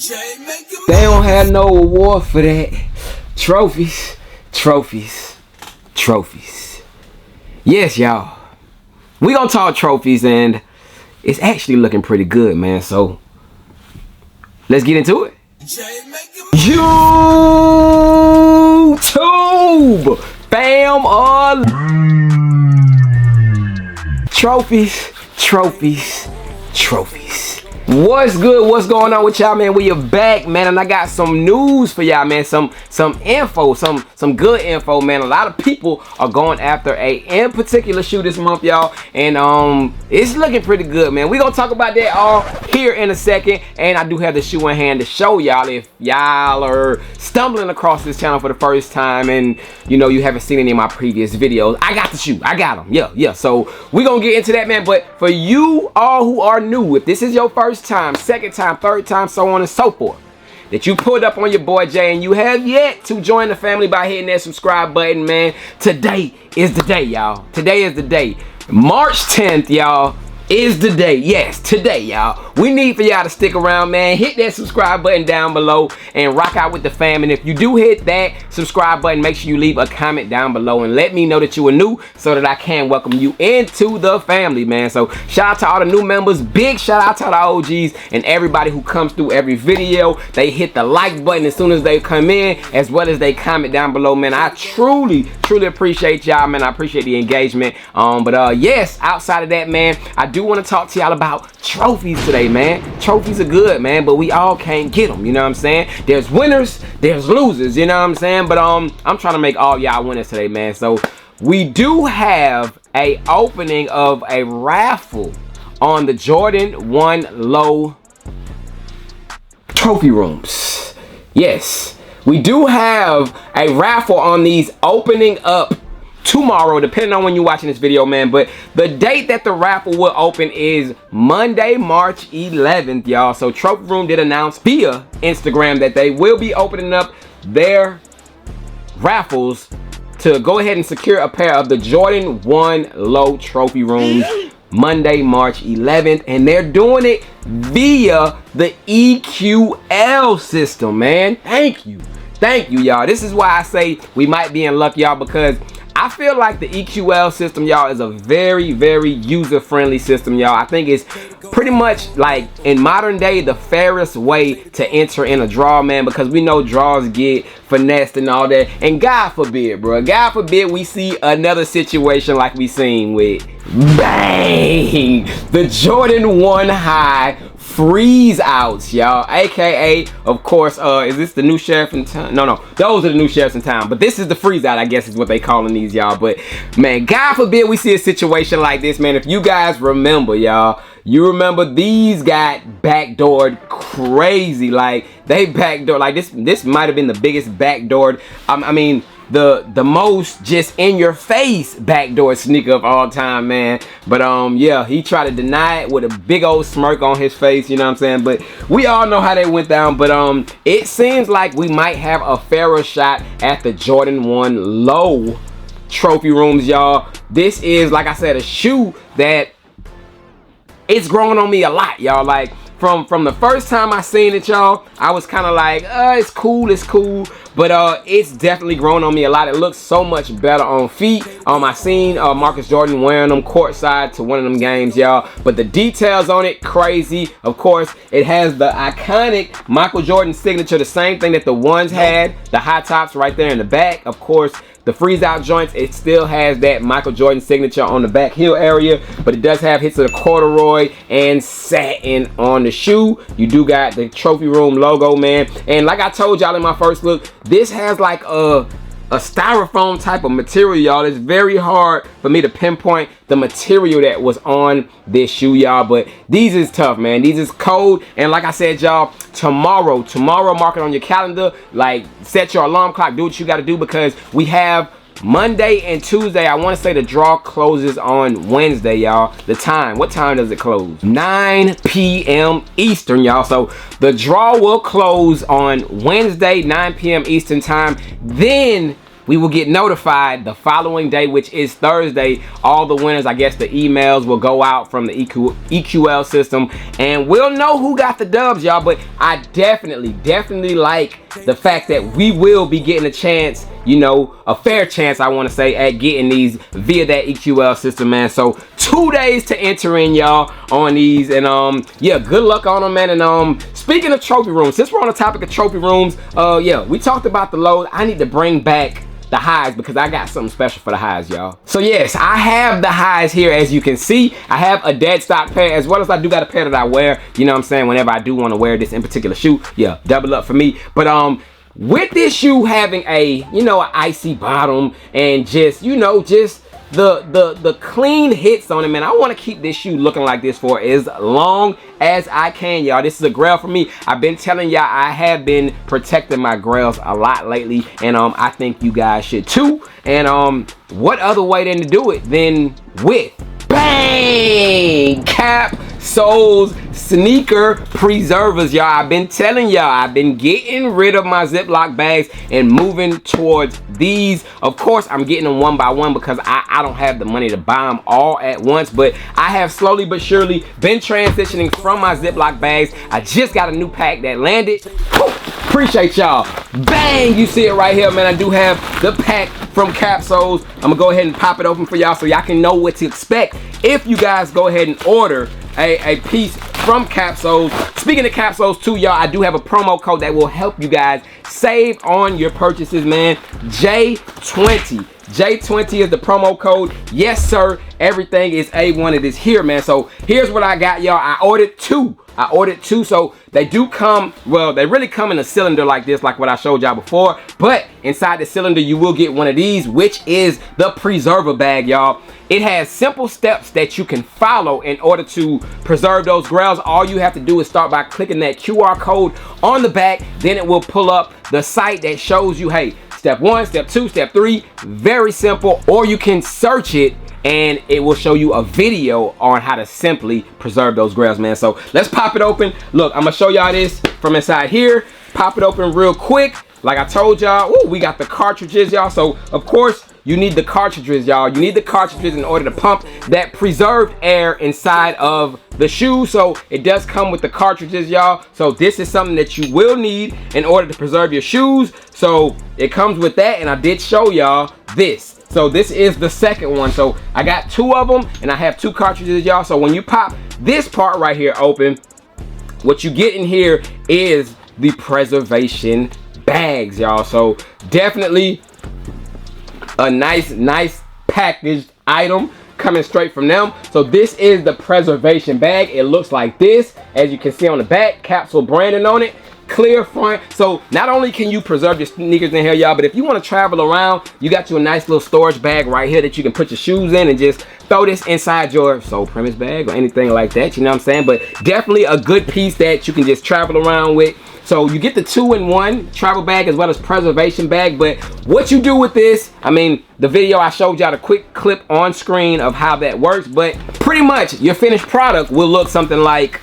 They don't have no award for that. Trophies, trophies, trophies. Yes, y'all. We gonna talk trophies, and it's actually looking pretty good, man. So let's get into it. YouTube fam, trophies, trophies, trophies. What's good? What's going on with y'all, man? We are back, man, and I got some news for y'all, man. Some info, some good info, man. A lot of people are going after a in particular shoe this month, y'all, and it's looking pretty good, man. We gonna talk about that all here in a second, and I do have the shoe in hand to show y'all. If y'all are stumbling across this channel for the first time, and you know you haven't seen any of my previous videos, I got the shoe. I got them. Yeah. So we gonna get into that, man. But for you all who are new, if this is your first time, second time, third time, so on and so forth, that you pulled up on your boy Jay and you have yet to join the family by hitting that subscribe button, man, today is the day, y'all. Today is the day. March 10th, y'all, is the day. Yes, today, y'all. We need for y'all to stick around, man. Hit that subscribe button down below and rock out with the fam. And if you do hit that subscribe button, make sure you leave a comment down below and let me know that you are new so that I can welcome you into the family, man. So shout out to all the new members. Big shout out to the OGs and everybody who comes through every video. They hit the like button as soon as they come in, as well as they comment down below, man. I truly appreciate y'all, man. I appreciate the engagement. Yes, outside of that, man, I do want to talk to y'all about trophies today, man. Trophies are good, man, but we all can't get them, you know what I'm saying? There's winners, there's losers, you know what I'm saying? But I'm trying to make all y'all winners today, man. So we do have a opening of a raffle on the Jordan 1 Low trophy rooms. Yes, we do have a raffle on these opening up tomorrow, depending on when you're watching this video, man. But the date that the raffle will open is Monday, March 11th, y'all. So Trophy Room did announce via Instagram that they will be opening up their raffles to go ahead and secure a pair of the Jordan 1 Low Trophy Rooms Monday, March 11th, and they're doing it via the EQL system, man. Thank you, y'all. This is why I say we might be in luck, y'all, because I feel like the EQL system, y'all, is a very user-friendly system, y'all. I think it's pretty much like in modern day the fairest way to enter in a draw, man, because we know draws get finessed and all that. And God forbid, bro, God forbid we see another situation like we seen with bang, the Jordan 1 High freeze outs, y'all, aka of course is this the new sheriff in town? No, those are the new sheriffs in town, but this is the freeze out, I guess is what they calling these, y'all. But man, God forbid we see a situation like this, man. If you guys remember, y'all, you remember these got backdoored crazy. Like they backdoored, like this might have been the biggest backdoored, I mean the most just in your face backdoor sneaker of all time, man. But yeah, he tried to deny it with a big old smirk on his face, you know what I'm saying? But we all know how they went down. But it seems like we might have a fairer shot at the Jordan 1 Low trophy rooms, y'all. This is, like I said, a shoe that it's growing on me a lot, y'all. Like from the first time I seen it, y'all, I was kind of like, it's cool, but it's definitely grown on me a lot. It looks so much better on feet. I seen Marcus Jordan wearing them courtside to one of them games, y'all. But the details on it, crazy. Of course, it has the iconic Michael Jordan signature, the same thing that the ones had, the high tops right there in the back. Of course, the freeze out joints, it still has that Michael Jordan signature on the back heel area, but it does have hits of the corduroy and satin on the shoe. You do got the Trophy Room logo, man. And like I told y'all in my first look, this has like a styrofoam type of material, y'all. It's very hard for me to pinpoint the material that was on this shoe, y'all, but these is tough, man. These is cold. And like I said, y'all, tomorrow, mark it on your calendar. Like, set your alarm clock, do what you got to do, because we have Monday and Tuesday. I want to say the draw closes on Wednesday, y'all. The time, what time does it close? 9 p.m. Eastern, y'all. So the draw will close on Wednesday, 9 p.m. Eastern time. Then we will get notified the following day, which is Thursday. All the winners, I guess the emails will go out from the EQL system, and we'll know who got the dubs, y'all. But I definitely like the fact that we will be getting a chance, you know, a fair chance, I want to say, at getting these via that EQL system, man. So 2 days to enter in, y'all, on these. And yeah, good luck on them, man. And speaking of trophy rooms, since we're on the topic of trophy rooms, yeah, we talked about the lows. I need to bring back the highs because I got something special for the highs, y'all. So yes, I have the highs here. As you can see, I have a dead stock pair, as well as I do got a pair that I wear, you know what I'm saying, whenever I do want to wear this in particular shoe. Yeah, double up for me. But with this shoe having a, you know, an icy bottom and just, you know, just the clean hits on it, man, I want to keep this shoe looking like this for as long as I can, y'all. This is a grail for me. I've been telling y'all I have been protecting my grails a lot lately, and I think you guys should too. And what other way than to do it than with bang Capo Souls sneaker preservers, y'all. I've been telling y'all, I've been getting rid of my Ziploc bags and moving towards these. Of course, I'm getting them one by one because I don't have the money to buy them all at once, but I have slowly but surely been transitioning from my Ziploc bags. I just got a new pack that landed. Whew, appreciate y'all. Bang, you see it right here, man. I do have the pack from Capo Souls. I'm gonna go ahead and pop it open for y'all so y'all can know what to expect if you guys go ahead and order a piece from Capo Souls. Speaking of Capo Souls too, y'all, I do have a promo code that will help you guys save on your purchases, man. J20. J20 is the promo code. Yes, sir. Everything is A1. It is here, man. So here's what I got, y'all. I ordered two. So they do come, well, they really come in a cylinder like this, like what I showed y'all before. But inside the cylinder, you will get one of these, which is the preserver bag, y'all. It has simple steps that you can follow in order to preserve those grails. All you have to do is start by clicking that QR code on the back. Then it will pull up the site that shows you, hey, step 1, step 2, step 3. Very simple. Or you can search it and it will show you a video on how to simply preserve those grails, man. So let's pop it open. Look, I'm gonna show y'all this from inside here. Pop it open real quick. Like I told y'all, we got the cartridges, y'all. So of course you need the cartridges, y'all. You need the cartridges in order to pump that preserved air inside of the shoe. So it does come with the cartridges, y'all. So this is something that you will need in order to preserve your shoes. So it comes with that, and I did show y'all this. So this is the second one. So I got two of them, and I have two cartridges, y'all. So when you pop this part right here open, what you get in here is the preservation bags, y'all. So definitely a nice packaged item coming straight from them. So this is the preservation bag. It looks like this, as you can see on the back, capsule branding on it, clear front. So not only can you preserve your sneakers in here, y'all, but if you want to travel around, you got you a nice little storage bag right here that you can put your shoes in and just throw this inside your Soul Premise bag or anything like that, you know what I'm saying? But definitely a good piece that you can just travel around with. So you get the 2-in-1 travel bag as well as preservation bag. But what you do with this, I mean, the video I showed y'all, the quick clip on screen of how that works, but pretty much your finished product will look something like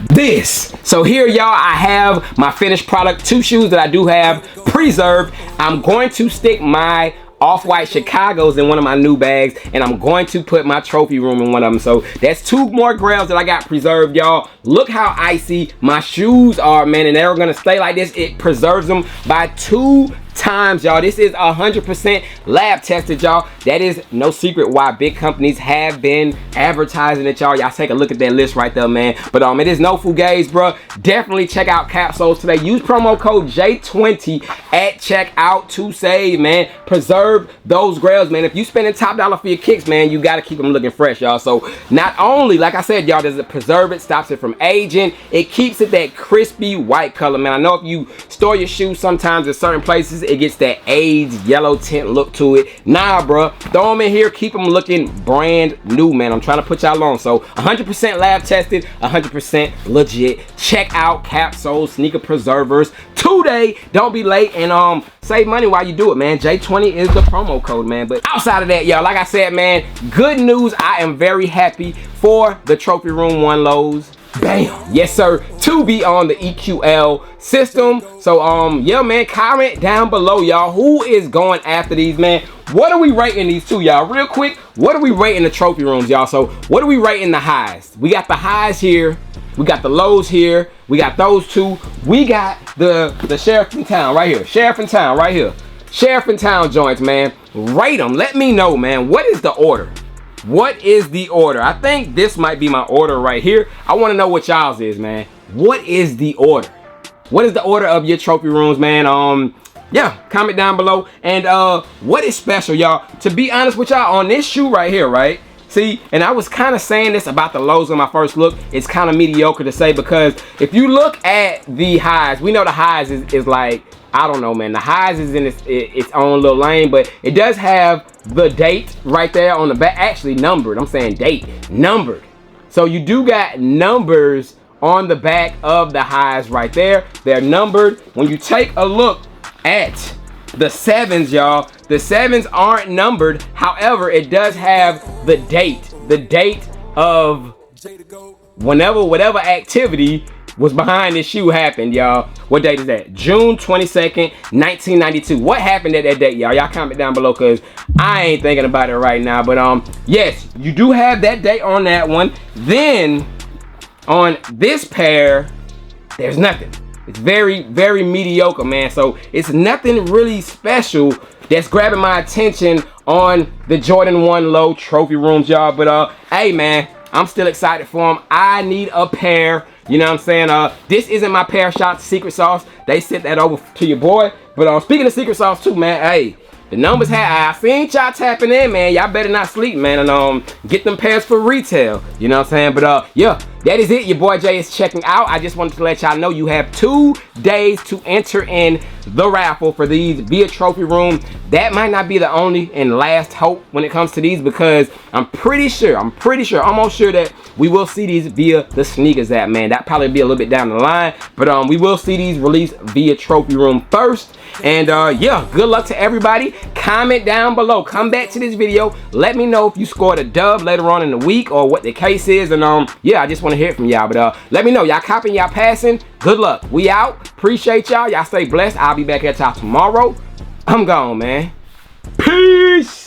this. So here, y'all, I have my finished product, two shoes that I do have preserved. I'm going to stick my off-white Chicago's in one of my new bags, and I'm going to put my trophy room in one of them. So that's two more grails that I got preserved, y'all. Look how icy my shoes are, man, and they're gonna stay like this. It preserves them by 2 times, y'all. This is 100% lab tested, y'all. That is no secret why big companies have been advertising it, y'all. Y'all take a look at that list right there, man. But it is no fugazi, bro. Definitely check out Capo Souls today. Use promo code J20 at checkout to save, man. Preserve those grails, man. If you spending top dollar for your kicks, man, you gotta keep them looking fresh, y'all. So not only, like I said, y'all, does it preserve it, stops it from aging, it keeps it that crispy white color, man. I know if you store your shoes sometimes in certain places, it gets that aged yellow tint look to it. Nah, bro, throw them in here, keep them looking brand new, man. I'm trying to put y'all on. So 100% lab tested, 100% legit. Check out Capo Souls sneaker preservers today. Don't be late, and save money while you do it, man. J20 is the promo code, man. But outside of that, y'all, like I said, man, good news. I am very happy for the Trophy Room 1 lows. Bam. Yes, sir. To be on the EQL system. So, yeah, man, comment down below, y'all. Who is going after these, man? What are we rating these two, y'all? Real quick, what are we rating the trophy rooms, y'all? So, what are we rating the highs? We got the highs here. We got the lows here. We got those two. We got the Sheriff in Town right here. Sheriff in Town right here. Sheriff in Town joints, man. Rate them. Let me know, man. What is the order? What is the order? I think this might be my order right here. I want to know what y'all's is, man. What is the order? What is the order of your trophy rooms, man? Yeah, comment down below. And what is special, y'all? To be honest with y'all, on this shoe right here, right? See, and I was kind of saying this about the lows on my first look. It's kind of mediocre to say, because if you look at the highs, we know the highs is like, I don't know, man. The highs is in its own little lane, but it does have the date right there on the back. Actually numbered. I'm saying date. Numbered. So you do got numbers on the back of the highs right there. They're numbered. When you take a look at the sevens, y'all, the sevens aren't numbered. However, it does have the date. The date of whatever activity was behind this shoe happened, y'all. What date is that? June 22nd, 1992. What happened at that date, y'all? Y'all comment down below, because I ain't thinking about it right now. But yes, you do have that date on that one. Then on this pair, there's nothing. It's very, very mediocre, man. So it's nothing really special that's grabbing my attention on the Jordan 1 low trophy rooms, y'all. But hey, man, I'm still excited for them. I need a pair. You know what I'm saying? This isn't my pair. Shout out to Secret Sauce. They sent that over to your boy. But speaking of Secret Sauce too, man, hey, the numbers I seen y'all tapping in, man. Y'all better not sleep, man, and get them pairs for retail. You know what I'm saying? But yeah, that is it. Your boy Jay is checking out. I just wanted to let y'all know you have 2 days to enter in the raffle for these via trophy room. That might not be the only and last hope when it comes to these, because I'm almost sure that we will see these via the Sneakers app, man. That probably be a little bit down the line, but we will see these released via trophy room first. And yeah, good luck to everybody. Comment down below. Come back to this video. Let me know if you scored a dub later on in the week or what the case is. And yeah, I just want to hear from y'all. But let me know. Y'all copying, y'all passing. Good luck. We out. Appreciate y'all. Y'all stay blessed. I'll be back at y'all tomorrow. I'm gone, man. Peace.